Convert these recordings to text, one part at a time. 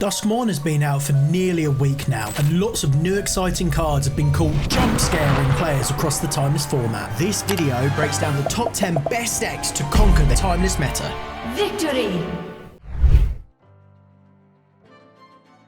Duskmourn has been out for nearly a week now, and lots of new exciting cards have been caught jump scaring players across the Timeless format. This video breaks down the top 10 best decks to conquer the Timeless meta. Victory!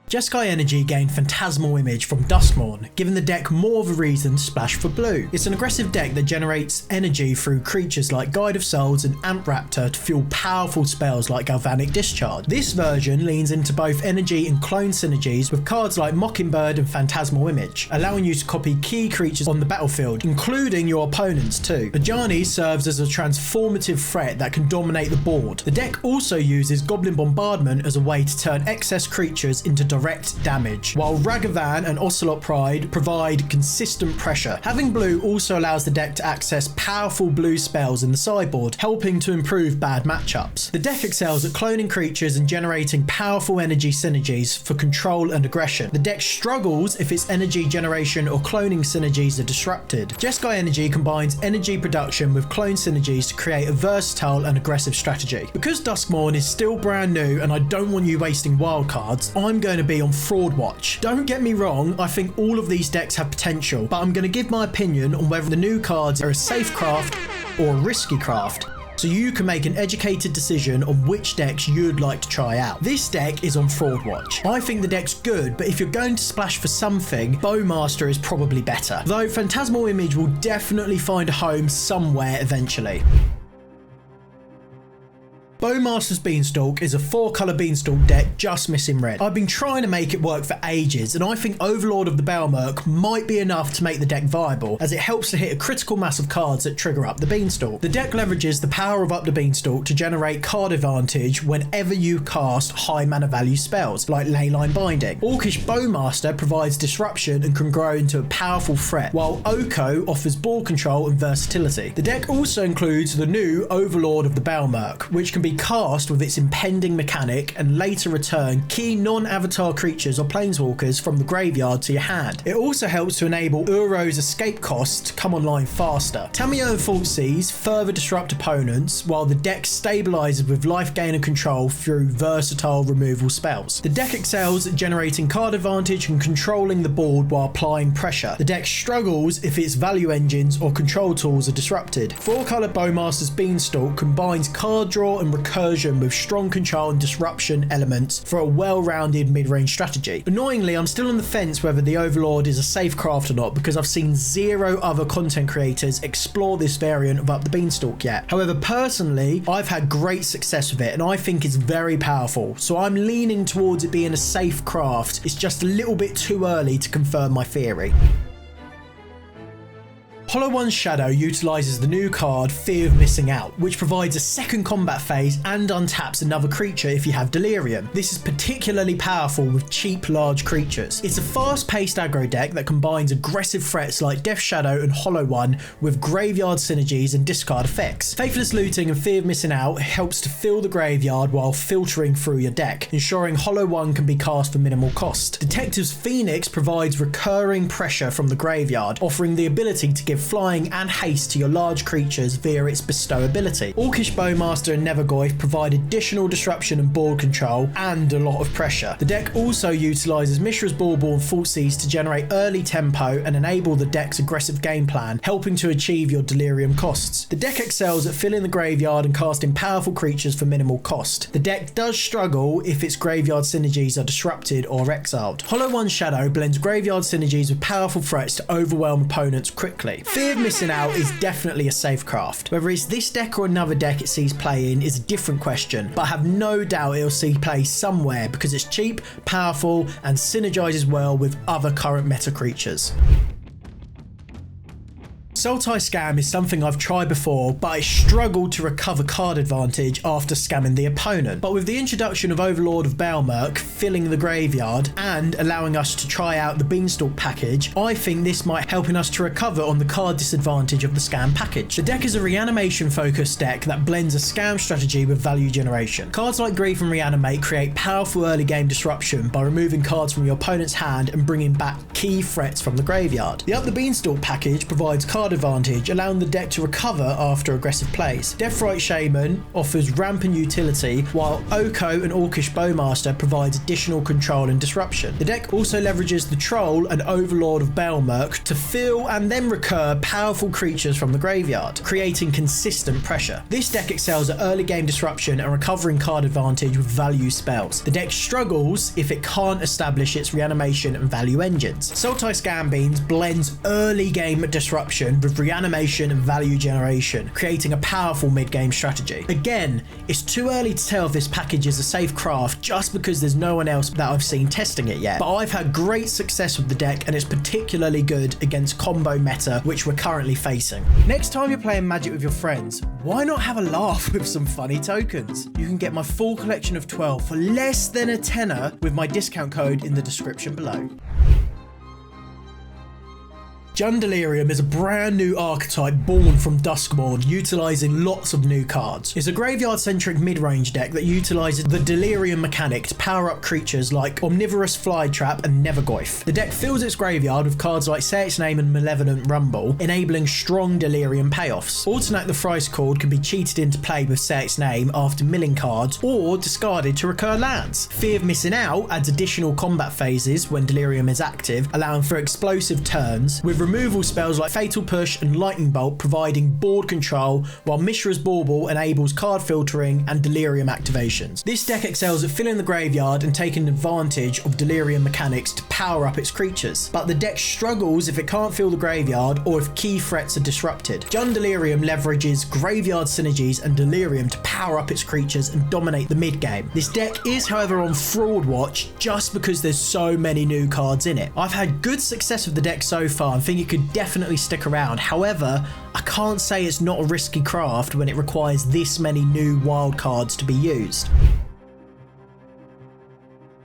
Jeskai Energy gained Phantasmal Image from Duskmourn, giving the deck more of a reason to splash for blue. It's an aggressive deck that generates energy through creatures like Guide of Souls and Amp Raptor to fuel powerful spells like Galvanic Discharge. This version leans into both energy and clone synergies with cards like Mockingbird and Phantasmal Image, allowing you to copy key creatures on the battlefield, including your opponents too. Ajani serves as a transformative threat that can dominate the board. The deck also uses Goblin Bombardment as a way to turn excess creatures into direct damage, while Ragavan and Ocelot Pride provide consistent pressure. Having blue also allows the deck to access powerful blue spells in the sideboard, helping to improve bad matchups. The deck excels at cloning creatures and generating powerful energy synergies for control and aggression. The deck struggles if its energy generation or cloning synergies are disrupted. Jeskai Energy combines energy production with clone synergies to create a versatile and aggressive strategy. Because Duskmourn is still brand new and I don't want you wasting wildcards, I'm going to be on fraud watch. Don't get me wrong, I think all of these decks have potential, but I'm going to give my opinion on whether the new cards are a safe craft or a risky craft, so you can make an educated decision on which decks you'd like to try out. This deck is on fraud watch. I think the deck's good, but if you're going to splash for something, Bowmaster is probably better, though Phantasmal Image will definitely find a home somewhere eventually. Bowmaster's Beanstalk is a 4-colour Beanstalk deck just missing red. I've been trying to make it work for ages, and I think Overlord of the Belmerk might be enough to make the deck viable, as it helps to hit a critical mass of cards that trigger up the Beanstalk. The deck leverages the power of Up the Beanstalk to generate card advantage whenever you cast high mana value spells, like Leyline Binding. Orcish Bowmaster provides disruption and can grow into a powerful threat, while Oko offers ball control and versatility. The deck also includes the new Overlord of the Belmerk, which can be cast with its impending mechanic and later return key non-avatar creatures or planeswalkers from the graveyard to your hand. It also helps to enable Uro's escape costs to come online faster. Tamiyo and Thoughtseize further disrupt opponents, while the deck stabilizes with life gain and control through versatile removal spells. The deck excels at generating card advantage and controlling the board while applying pressure. The deck struggles if its value engines or control tools are disrupted. 4-colour Bowmaster's Beanstalk combines card draw and recursion with strong control and disruption elements for a well-rounded mid-range strategy. Annoyingly, I'm still on the fence whether the Overlord is a safe craft or not, because I've seen 0 other content creators explore this variant of Up the Beanstalk yet. However, personally, I've had great success with it and I think it's very powerful, so I'm leaning towards it being a safe craft. It's just a little bit too early to confirm my theory. Hollow One's Shadow utilises the new card Fear of Missing Out, which provides a second combat phase and untaps another creature if you have Delirium. This is particularly powerful with cheap large creatures. It's a fast-paced aggro deck that combines aggressive threats like Death Shadow and Hollow One with graveyard synergies and discard effects. Faithless Looting and Fear of Missing Out helps to fill the graveyard while filtering through your deck, ensuring Hollow One can be cast for minimal cost. Detective's Phoenix provides recurring pressure from the graveyard, offering the ability to give flying and haste to your large creatures via its bestow ability. Orcish Bowmaster and Nevergoyf provide additional disruption and board control and a lot of pressure. The deck also utilises Mishra's Bauble and Thoughtseize to generate early tempo and enable the deck's aggressive game plan, helping to achieve your Delirium costs. The deck excels at filling the graveyard and casting powerful creatures for minimal cost. The deck does struggle if its graveyard synergies are disrupted or exiled. Hollow One's Shadow blends graveyard synergies with powerful threats to overwhelm opponents quickly. Fear of Missing Out is definitely a safe craft. Whether it's this deck or another deck it sees play in is a different question, but I have no doubt it'll see play somewhere because it's cheap, powerful, and synergizes well with other current meta creatures. Sultai Scam is something I've tried before, but I struggled to recover card advantage after scamming the opponent. But with the introduction of Overlord of Belmerk filling the graveyard and allowing us to try out the Beanstalk package, I think this might helping us to recover on the card disadvantage of the scam package. The deck is a reanimation focused deck that blends a scam strategy with value generation. Cards like Grief and Reanimate create powerful early game disruption by removing cards from your opponent's hand and bringing back key threats from the graveyard. The Up the Beanstalk package provides card card advantage, allowing the deck to recover after aggressive plays. Deathrite Shaman offers rampant utility, while Oko and Orcish Bowmaster provides additional control and disruption. The deck also leverages the Troll and Overlord of Baelmerk to fill and then recur powerful creatures from the graveyard, creating consistent pressure. This deck excels at early game disruption and recovering card advantage with value spells. The deck struggles if it can't establish its reanimation and value engines. Sultai Scambeans blends early game disruption with reanimation and value generation, creating a powerful mid-game strategy. Again, it's too early to tell if this package is a safe craft just because there's no one else that I've seen testing it yet, but I've had great success with the deck and it's particularly good against combo meta which we're currently facing. Next time you're playing Magic with your friends, why not have a laugh with some funny tokens? You can get my full collection of 12 for less than a tenner with my discount code in the description below. Jund Delirium is a brand new archetype born from Duskmourn, utilising lots of new cards. It's a graveyard-centric mid-range deck that utilises the Delirium mechanic to power up creatures like Omnivorous Flytrap and Nevergoyf. The deck fills its graveyard with cards like Say Its Name and Malevolent Rumble, enabling strong Delirium payoffs. Alternate the Thrice Called can be cheated into play with Say Its Name after milling cards or discarded to recur lands. Fear of Missing Out adds additional combat phases when Delirium is active, allowing for explosive turns, with removal spells like Fatal Push and Lightning Bolt providing board control, while Mishra's Bauble enables card filtering and Delirium activations. This deck excels at filling the graveyard and taking advantage of Delirium mechanics to power up its creatures, but the deck struggles if it can't fill the graveyard or if key threats are disrupted. Jund Delirium leverages graveyard synergies and Delirium to power up its creatures and dominate the mid game. This deck is however on Fraud Watch just because there's so many new cards in it. I've had good success with the deck so far and think it could definitely stick around. However, I can't say it's not a risky craft when it requires this many new wild cards to be used.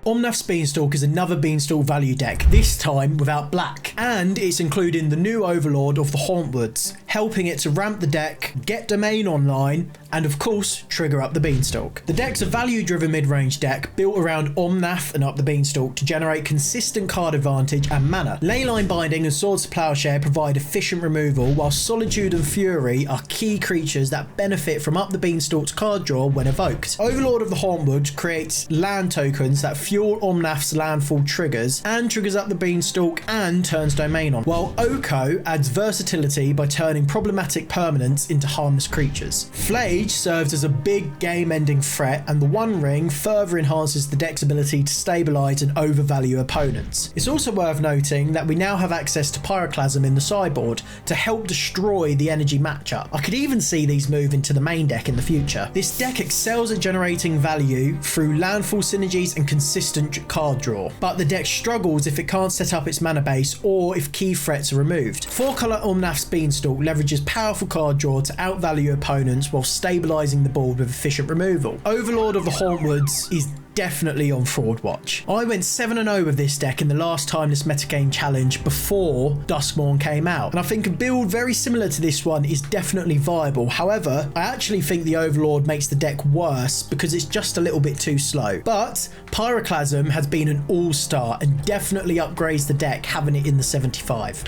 Omnath's Beanstalk is another Beanstalk value deck, this time without black, and it's including the new Overlord of the Hauntwoods, helping it to ramp the deck, get Domain online, and of course, trigger up the Beanstalk. The deck's a value-driven mid-range deck built around Omnath and Up the Beanstalk to generate consistent card advantage and mana. Leyline Binding and Swords to Plowshare provide efficient removal, while Solitude and Fury are key creatures that benefit from Up the Beanstalk's card draw when evoked. Overlord of the Hauntwoods creates land tokens that fuel Omnath's landfall triggers and triggers Up the Beanstalk and turns Domain on, while Oko adds versatility by turning problematic permanents into harmless creatures. Flage serves as a big game-ending threat, and the One Ring further enhances the deck's ability to stabilise and overvalue opponents. It's also worth noting that we now have access to Pyroclasm in the sideboard to help destroy the energy matchup. I could even see these move into the main deck in the future. This deck excels at generating value through landfall synergies and consistent card draw, but the deck struggles if it can't set up its mana base or if key threats are removed. 4-color Omnath's Beanstalk leverages powerful card draw to outvalue opponents while stabilising the board with efficient removal. Overlord of the Hauntwoods is definitely on Fraud Watch. I went 7-0 with this deck in the last time this metagame challenge before Duskmourn came out, and I think a build very similar to this one is definitely viable. However, I actually think the Overlord makes the deck worse because it's just a little bit too slow. But Pyroclasm has been an all-star and definitely upgrades the deck having it in the 75.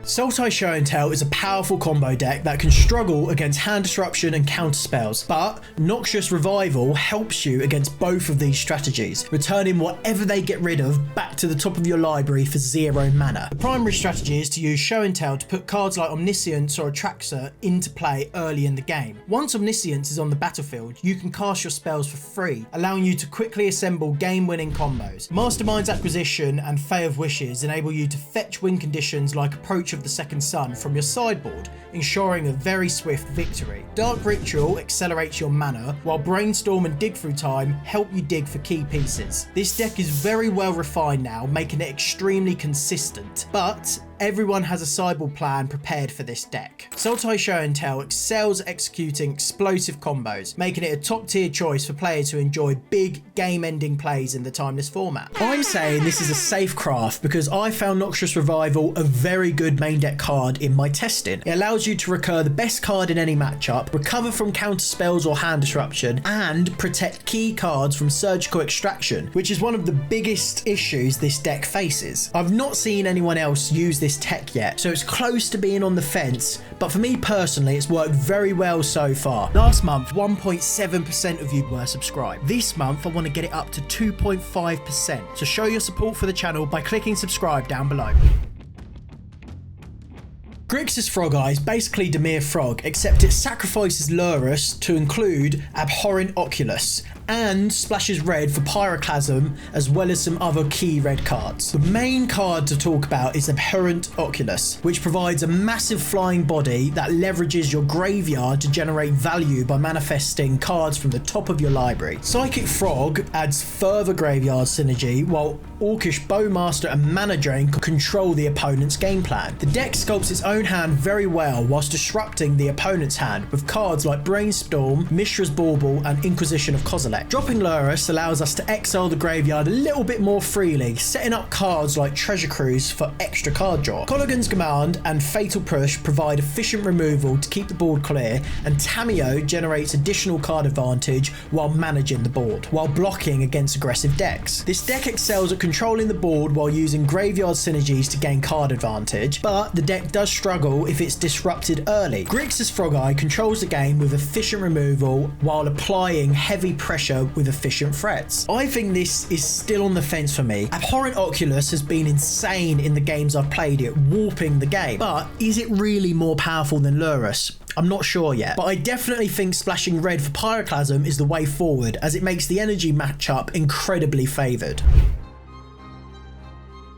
Sultai Show and Tell is a powerful combo deck that can struggle against hand disruption and counter spells, but Noxious Revival helps you against both of these strategies, returning whatever they get rid of back to the top of your library for 0 mana. The primary strategy is to use Show and Tell to put cards like Omniscience or Atraxa into play early in the game. Once Omniscience is on the battlefield, you can cast your spells for free, allowing you to quickly assemble game-winning combos. Mastermind's Acquisition and Fey of Wishes enable you to fetch win conditions like Approach of the Second Sun from your sideboard, ensuring a very swift victory. Dark Ritual accelerates your mana, while Brainstorm and Dig Through Time help you dig for key pieces. This deck is very well refined now, making it extremely consistent, but everyone has a sideboard plan prepared for this deck. Sultai Show and Tell excels at executing explosive combos, making it a top tier choice for players who enjoy big game-ending plays in the Timeless format. I'm saying this is a safe craft because I found Noxious Revival a very good main deck card in my testing. It allows you to recur the best card in any matchup, recover from counter spells or hand disruption, and protect key cards from surgical extraction, which is one of the biggest issues this deck faces. I've not seen anyone else use this this tech yet, so it's close to being on the fence, but for me personally, it's worked very well so far. Last month, 1.7% of you were subscribed. This month, I want to get it up to 2.5%, so show your support for the channel by clicking subscribe down below. Grixis Frog Eye is basically Dimir Frog, except it sacrifices Lurrus to include Abhorrent Oculus, and splashes red for Pyroclasm, as well as some other key red cards. The main card to talk about is Abhorrent Oculus, which provides a massive flying body that leverages your graveyard to generate value by manifesting cards from the top of your library. Psychic Frog adds further graveyard synergy, while Orcish Bowmaster and Mana Drain can control the opponent's game plan. The deck sculpts its own hand very well whilst disrupting the opponent's hand with cards like Brainstorm, Mishra's Bauble and Inquisition of Kozilek. Dropping Lurrus allows us to exile the graveyard a little bit more freely, setting up cards like Treasure Cruise for extra card draw. Colligan's Command and Fatal Push provide efficient removal to keep the board clear, and Tamiyo generates additional card advantage while managing the board, while blocking against aggressive decks. This deck excels at controlling the board while using graveyard synergies to gain card advantage, but the deck does struggle if it's disrupted early. Grixis Frog Eye controls the game with efficient removal while applying heavy pressure with efficient threats. I think this is still on the fence for me. Abhorrent Oculus has been insane in the games I've played it, warping the game. But is it really more powerful than Lurrus? I'm not sure yet, but I definitely think splashing red for Pyroclasm is the way forward, as it makes the energy matchup incredibly favoured.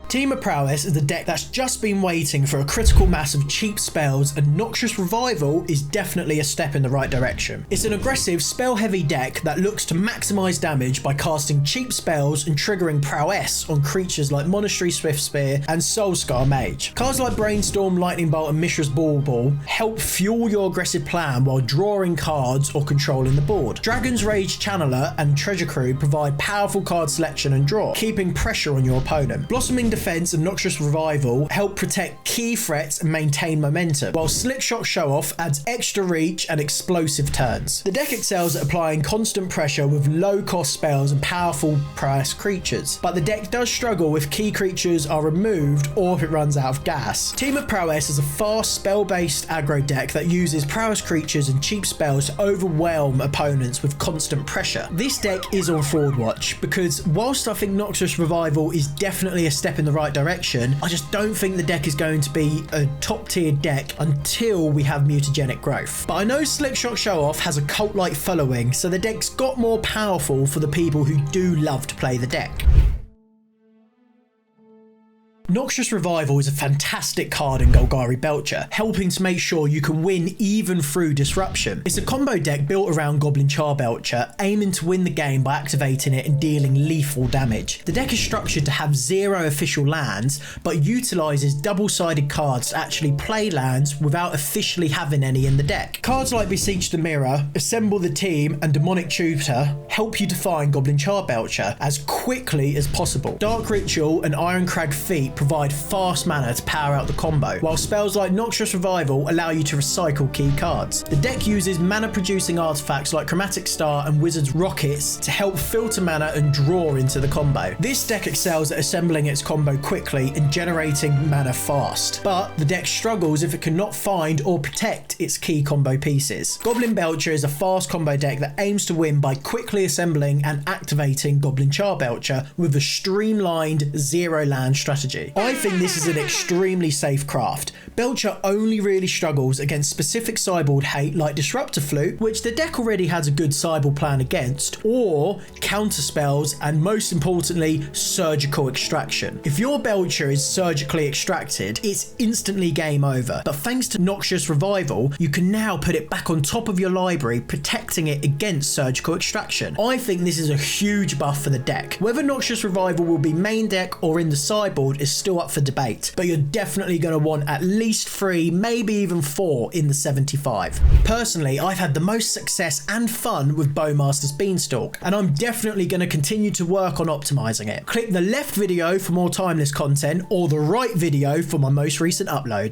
Team of Prowess is a deck that's just been waiting for a critical mass of cheap spells, and Noxious Revival is definitely a step in the right direction. It's an aggressive, spell-heavy deck that looks to maximise damage by casting cheap spells and triggering Prowess on creatures like Monastery Swiftspear and Soulscar Mage. Cards like Brainstorm, Lightning Bolt and Mishra's Bauble help fuel your aggressive plan while drawing cards or controlling the board. Dragon's Rage Channeler and Treasure Crew provide powerful card selection and draw, keeping pressure on your opponent. Blossoming Defense and Noxious Revival help protect key threats and maintain momentum, while Slickshot Show-Off adds extra reach and explosive turns. The deck excels at applying constant pressure with low-cost spells and powerful prowess creatures, but the deck does struggle if key creatures are removed or if it runs out of gas. Team of Prowess is a fast spell-based aggro deck that uses prowess creatures and cheap spells to overwhelm opponents with constant pressure. This deck is on forward watch, because whilst I think Noxious Revival is definitely a step in the right direction, I just don't think the deck is going to be a top tier deck until we have mutagenic growth. But I know Slickshot Show-Off has a cult-like following, so the deck's got more powerful for the people who do love to play the deck. Noxious Revival is a fantastic card in Golgari Belcher, helping to make sure you can win even through disruption. It's a combo deck built around Goblin Charbelcher, aiming to win the game by activating it and dealing lethal damage. The deck is structured to have 0 official lands, but utilises double-sided cards to actually play lands without officially having any in the deck. Cards like Beseech the Mirror, Assemble the Team and Demonic Tutor help you define Goblin Charbelcher as quickly as possible. Dark Ritual and Ironcrag Feet provide fast mana to power out the combo, while spells like Noxious Revival allow you to recycle key cards. The deck uses mana producing artifacts like Chromatic Star and Wizard's Rockets to help filter mana and draw into the combo. This deck excels at assembling its combo quickly and generating mana fast, but the deck struggles if it cannot find or protect its key combo pieces. Goblin Belcher is a fast combo deck that aims to win by quickly assembling and activating Goblin Charbelcher with a streamlined 0 land strategy. I think this is an extremely safe craft. Belcher only really struggles against specific sideboard hate like Disruptor Flute, which the deck already has a good sideboard plan against, or counter spells, and most importantly, surgical extraction. If your Belcher is surgically extracted, it's instantly game over, but thanks to Noxious Revival, you can now put it back on top of your library, protecting it against surgical extraction. I think this is a huge buff for the deck. Whether Noxious Revival will be main deck or in the sideboard is still up for debate, but you're definitely going to want at least 3, maybe even 4 in the 75. Personally, I've had the most success and fun with Bowmaster's Beanstalk, and I'm definitely going to continue to work on optimizing it. Click the left video for more timeless content, or the right video for my most recent upload.